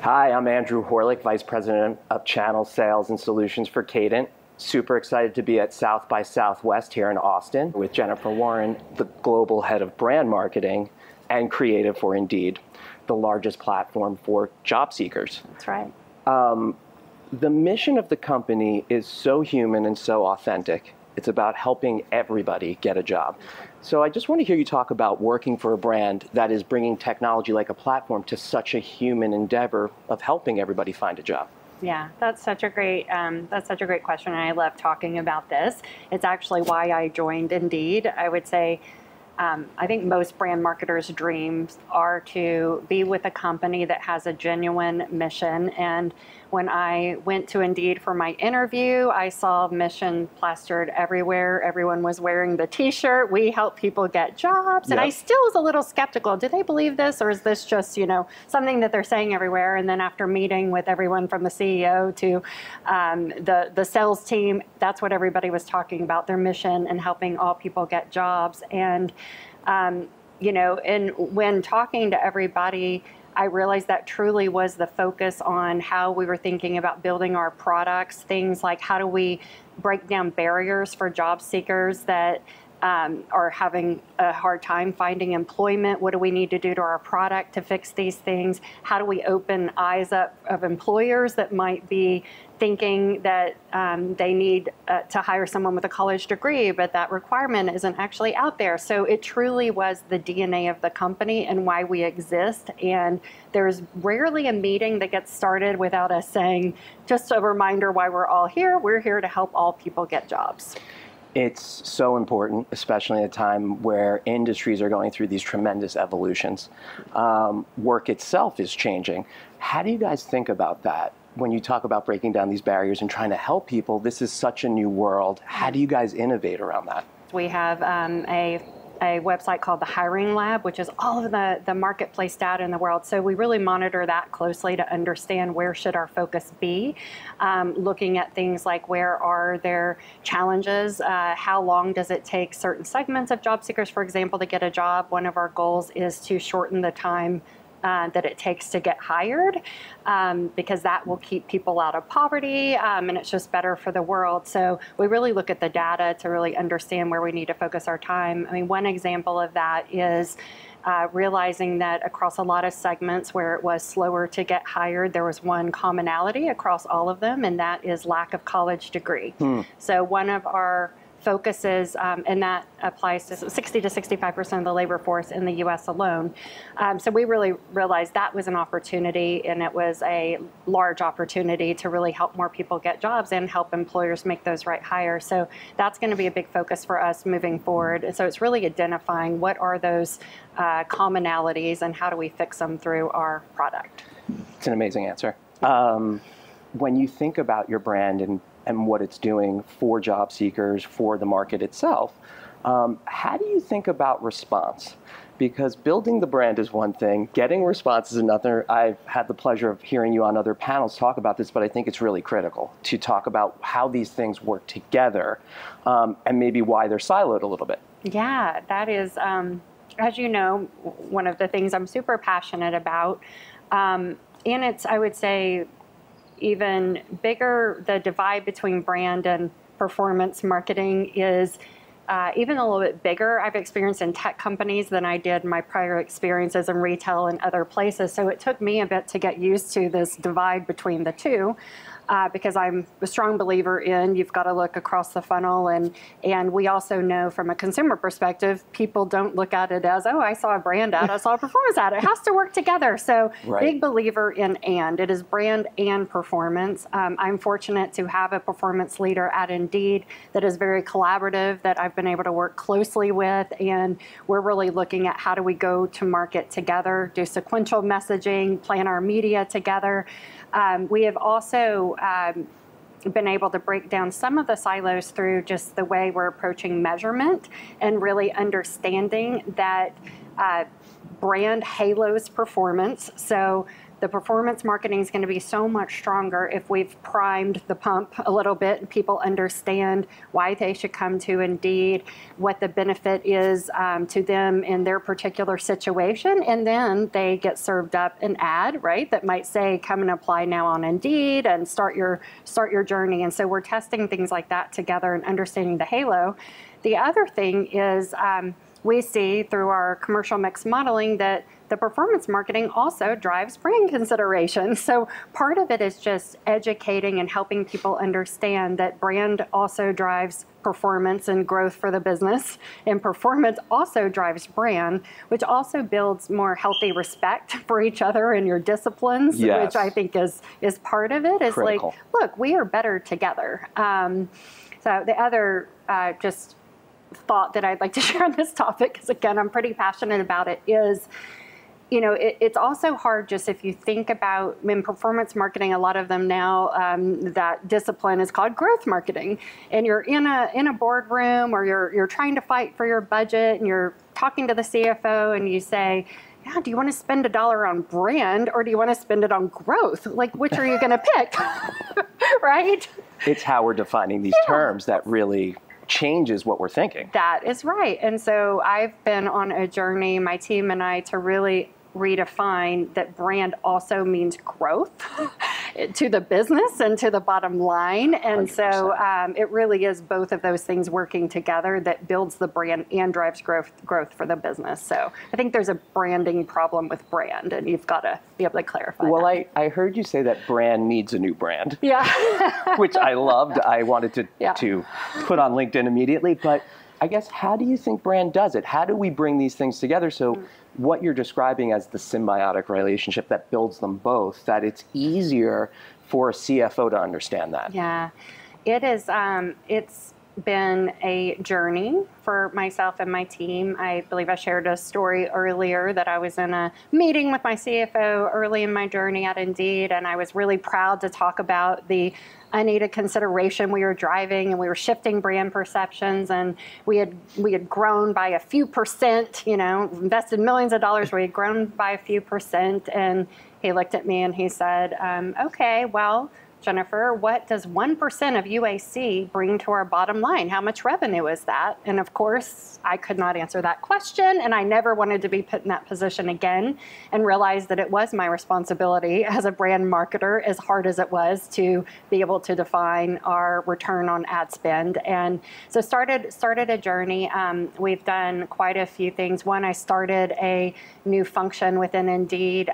Hi, I'm Andrew Horlick, Vice President of Channel Sales and Solutions for Cadent. Super excited to be at South by Southwest here in Austin with Jennifer Warren, the Global Head of Brand Marketing and Creative for Indeed, the largest platform for job seekers. That's right. The mission of the company is so human and so authentic. It's about helping everybody get a job. So I just want to hear you talk about working for a brand that is bringing technology like a platform to such a human endeavor of helping everybody find a job. Yeah, that's such a great question, and I love talking about this. It's actually why I joined Indeed. I would say I think most brand marketers' dreams are to be with a company that has a genuine mission. And when I went to Indeed for my interview, I saw mission plastered everywhere. Everyone was wearing the t-shirt, "We help people get jobs." And I still was a little skeptical. Do they believe this, or is this just, something that they're saying everywhere? And then after meeting with everyone from the CEO to the sales team, that's what everybody was talking about, their mission and helping all people get jobs. And and when talking to everybody, I realized that truly was the focus on how we were thinking about building our products, things like how do we break down barriers for job seekers that are having a hard time finding employment. What do we need to do to our product to fix these things? How do we open eyes up of employers that might be thinking that they need to hire someone with a college degree, but that requirement isn't actually out there? So it truly was the DNA of the company and why we exist. And there's rarely a meeting that gets started without us saying, just a reminder why we're all here. We're here to help all people get jobs. It's so important, especially at a time where industries are going through these tremendous evolutions. Work itself is changing. How do you guys think about that? When you talk about breaking down these barriers and trying to help people, this is such a new world. How do you guys innovate around that? We have a website called the Hiring Lab, which is all of the marketplace data in the world. So we really monitor that closely to understand where should our focus be, looking at things like where are there challenges, how long does it take certain segments of job seekers, for example, to get a job. One of our goals is to shorten the time that it takes to get hired, because that will keep people out of poverty, and it's just better for the world. So we really look at the data to really understand where we need to focus our time. I mean, one example of that is realizing that across a lot of segments where it was slower to get hired, there was one commonality across all of them, and that is lack of college degree. So one of our focuses, and that applies to 60 to 65% of the labor force in the U.S. alone. So we really realized that was an opportunity, and it was a large opportunity to really help more people get jobs and help employers make those right hires. So that's going to be a big focus for us moving forward. And so it's really identifying what are those commonalities and how do we fix them through our product. It's an amazing answer. When you think about your brand and what it's doing for job seekers, for the market itself, how do you think about response? Because building the brand is one thing, getting response is another. I've had the pleasure of hearing you on other panels talk about this, but I think it's really critical to talk about how these things work together, and maybe why they're siloed a little bit. Yeah, that is, as you know, one of the things I'm super passionate about. And it's, I would say, even bigger, the divide between brand and performance marketing is even a little bit bigger. I've experienced in tech companies than I did my prior experiences in retail and other places. So it took me a bit to get used to this divide between the two. Because I'm a strong believer in you've got to look across the funnel, and we also know from a consumer perspective, people don't look at it as, oh, I saw a brand ad, I saw a performance ad. It has to work together. So big believer in it is brand and performance. I'm fortunate to have a performance leader at Indeed that is very collaborative, that I've been able to work closely with, and we're really looking at how do we go to market together, do sequential messaging, plan our media together. We have also been able to break down some of the silos through just the way we're approaching measurement and really understanding that brand halos performance. So The performance marketing is going to be so much stronger if we've primed the pump a little bit and people understand why they should come to Indeed, what the benefit is to them in their particular situation, and then they get served up an ad, right, that might say, come and apply now on Indeed and start your journey. And so we're testing things like that together and understanding the halo. The other thing is we see through our commercial mix modeling that the performance marketing also drives brand consideration. So part of it is just educating and helping people understand that brand also drives performance and growth for the business, and performance also drives brand, which also builds more healthy respect for each other and your disciplines, yes. which I think is part of it. Is critical. Like, look, we are better together. So the other just thought that I'd like to share on this topic, because again, I'm pretty passionate about it, is, you know, it's also hard just if you think about in performance marketing, a lot of them now, that discipline is called growth marketing. And you're in a boardroom, or you're trying to fight for your budget, and you're talking to the CFO and you say, yeah, do you want to spend $1 on brand, or do you want to spend it on growth? Like, which are you going to pick? Right? It's how we're defining these terms that really changes what we're thinking. That is right. And so I've been on a journey, my team and I, to really redefine that brand also means growth to the business and to the bottom line. And 100%. so it really is both of those things working together that builds the brand and drives growth for the business. So I think there's a branding problem with brand, and you've got to be able to clarify Well, that. I heard you say that brand needs a new brand. Yeah. Which I loved. I wanted to put on LinkedIn immediately. But I guess, how do you think brand does it? How do we bring these things together so what you're describing as the symbiotic relationship that builds them both, that it's easier for a CFO to understand that? Yeah, it is. It's been a journey for myself and my team. I believe I shared a story earlier that I was in a meeting with my CFO early in my journey at Indeed, and I was really proud to talk about the unaided consideration we were driving, and we were shifting brand perceptions, and we had grown by a few percent, you know, invested millions of dollars, we had grown by a few percent. And he looked at me and he said, okay, well, Jennifer, what does 1% of UAC bring to our bottom line? How much revenue is that? And of course, I could not answer that question, and I never wanted to be put in that position again, and realized that it was my responsibility as a brand marketer, as hard as it was, to be able to define our return on ad spend. And so started a journey. We've done quite a few things. One, I started a new function within Indeed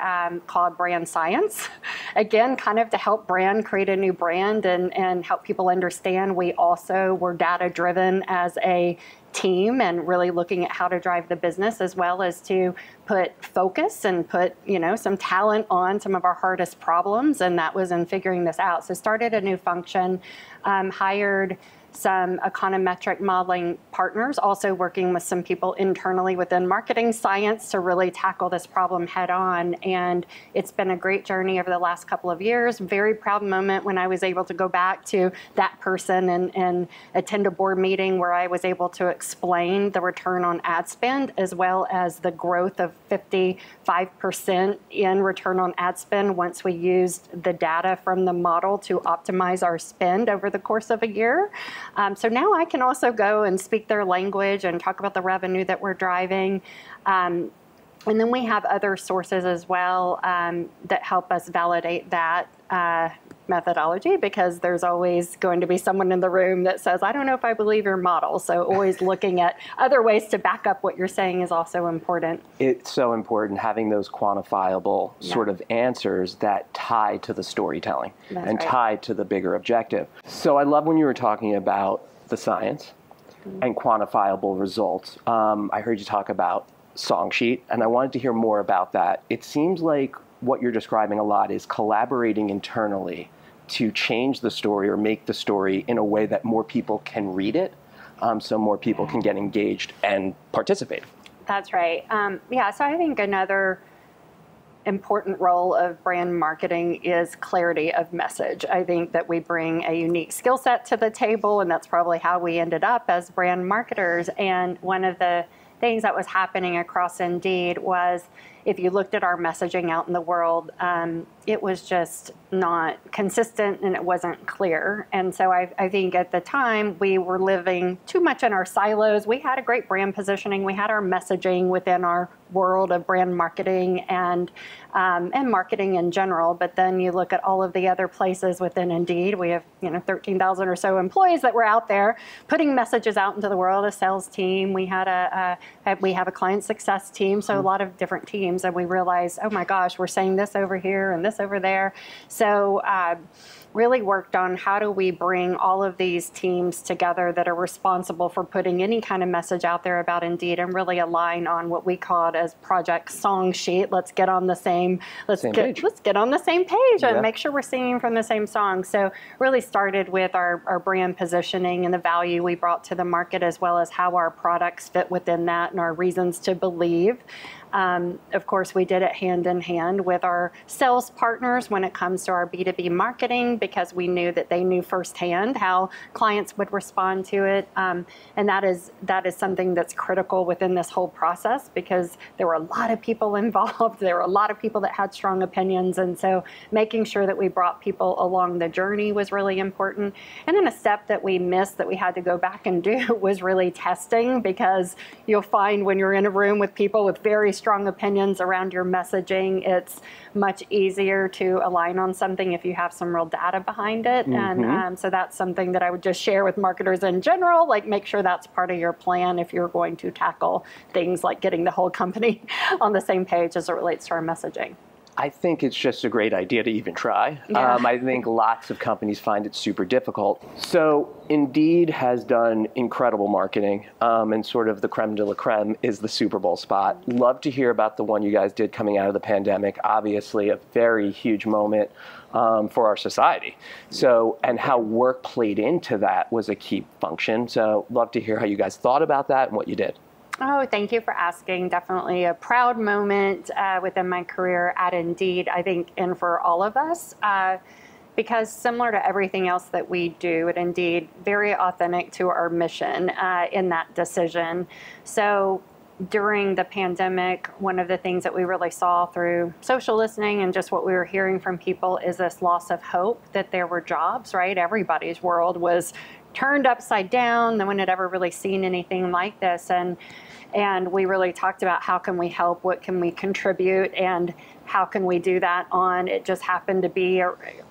called Brand Science. Again, kind of to help brand create a new brand and help people understand. We also were data driven as a team, and really looking at how to drive the business, as well as to put focus and put, you know, some talent on some of our hardest problems. And that was in figuring this out. So started a new function, hired some econometric modeling partners, also working with some people internally within marketing science to really tackle this problem head on. And it's been a great journey over the last couple of years. Very proud moment when I was able to go back to that person and attend a board meeting where I was able to explain the return on ad spend, as well as the growth of 55% in return on ad spend once we used the data from the model to optimize our spend over the course of a year. So now I can also go and speak their language and talk about the revenue that we're driving. And then we have other sources as well that help us validate that methodology, because there's always going to be someone in the room that says, I don't know if I believe your model. So always looking at other ways to back up what you're saying is also important. It's so important, having those quantifiable sort of answers that tie to the storytelling and tie to the bigger objective. So I love when you were talking about the science and quantifiable results. I heard you talk about song sheet, and I wanted to hear more about that. It seems like what you're describing a lot is collaborating internally to change the story or make the story in a way that more people can read it, so more people can get engaged and participate. That's right. Yeah, so I think another important role of brand marketing is clarity of message. I think that we bring a unique skill set to the table, and that's probably how we ended up as brand marketers. And one of the things that was happening across Indeed was if you looked at our messaging out in the world, it was just not consistent and it wasn't clear. And so I think at the time we were living too much in our silos. We had a great brand positioning. We had our messaging within our world of brand marketing and marketing in general. But then you look at all of the other places within Indeed. We have 13,000 or so employees that were out there putting messages out into the world. A sales team. We have a client success team. So a lot of different teams, and we realized, oh my gosh, we're saying this over here and this over there. So really worked on how do we bring all of these teams together that are responsible for putting any kind of message out there about Indeed, and really align on what we call it as project song sheet. Let's get on the same get on the same page and make sure we're singing from the same song. So really started with our brand positioning and the value we brought to the market, as well as how our products fit within that and our reasons to believe. Of course, we did it hand in hand with our sales partners when it comes to our B2B marketing, because we knew that they knew firsthand how clients would respond to it. And that is something that's critical within this whole process, because there were a lot of people involved. There were a lot of people that had strong opinions. And so making sure that we brought people along the journey was really important. And then a step that we missed that we had to go back and do was really testing, because you'll find when you're in a room with people with very strong opinions around your messaging, it's much easier to align on something if you have some real data behind it. And so that's something that I would just share with marketers in general, like make sure that's part of your plan if you're going to tackle things like getting the whole company on the same page as it relates to our messaging. I think it's just a great idea to even try. Yeah. I think lots of companies find it super difficult. So Indeed has done incredible marketing, and sort of the creme de la creme is the Super Bowl spot. Love to hear about the one you guys did coming out of the pandemic. Obviously, a very huge moment for our society. So, and how work played into that was a key function. So love to hear how you guys thought about that and what you did. Oh, thank you for asking. Definitely a proud moment within my career at Indeed, I think, and for all of us, because similar to everything else that we do at Indeed, very authentic to our mission in that decision. So during the pandemic, one of the things that we really saw through social listening and just what we were hearing from people is this loss of hope that there were jobs, right? Everybody's world was turned upside down. No one had ever really seen anything like this. And we really talked about how can we help, what can we contribute, and how can we do that on, it just happened to be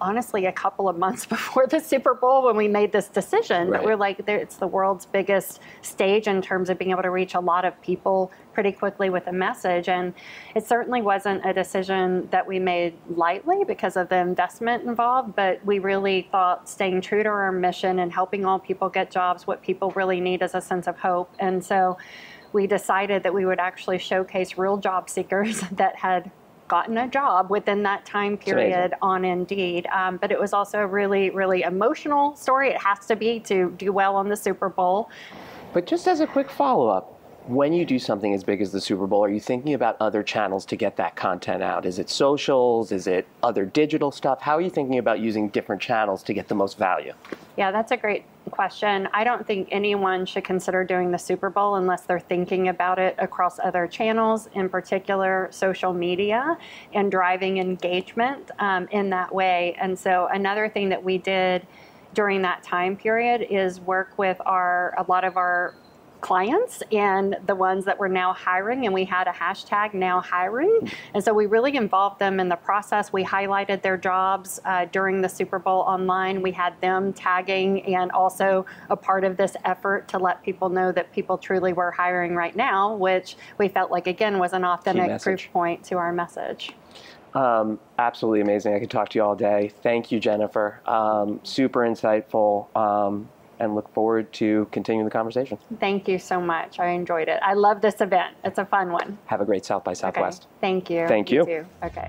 honestly a couple of months before the Super Bowl when we made this decision. Right. We're like, it's the world's biggest stage in terms of being able to reach a lot of people pretty quickly with a message. And it certainly wasn't a decision that we made lightly because of the investment involved, but we really thought staying true to our mission and helping all people get jobs, what people really need is a sense of hope. And so we decided that we would actually showcase real job seekers that had gotten a job within that time period on Indeed. But it was also a really, really emotional story. It has to be to do well on the Super Bowl. But just as a quick follow-up, when you do something as big as the Super Bowl, are you thinking about other channels to get that content out? Is it socials? Is it other digital stuff? How are you thinking about using different channels to get the most value? Yeah, that's a great question. I don't think anyone should consider doing the Super Bowl unless they're thinking about it across other channels, in particular social media, and driving engagement in that way. And so another thing that we did during that time period is work with a lot of our clients and the ones that were now hiring, and we had a hashtag now hiring. And so we really involved them in the process. We highlighted their jobs during the Super Bowl online. We had them tagging and also a part of this effort to let people know that people truly were hiring right now, which we felt like, again, was an authentic proof point to our message. Absolutely amazing. I could talk to you all day. Thank you, Jennifer. Super insightful. And look forward to continuing the conversation. Thank you so much. I enjoyed it. I love this event. It's a fun one. Have a great South by Southwest. Okay. Thank you. Thank you. You too. Okay.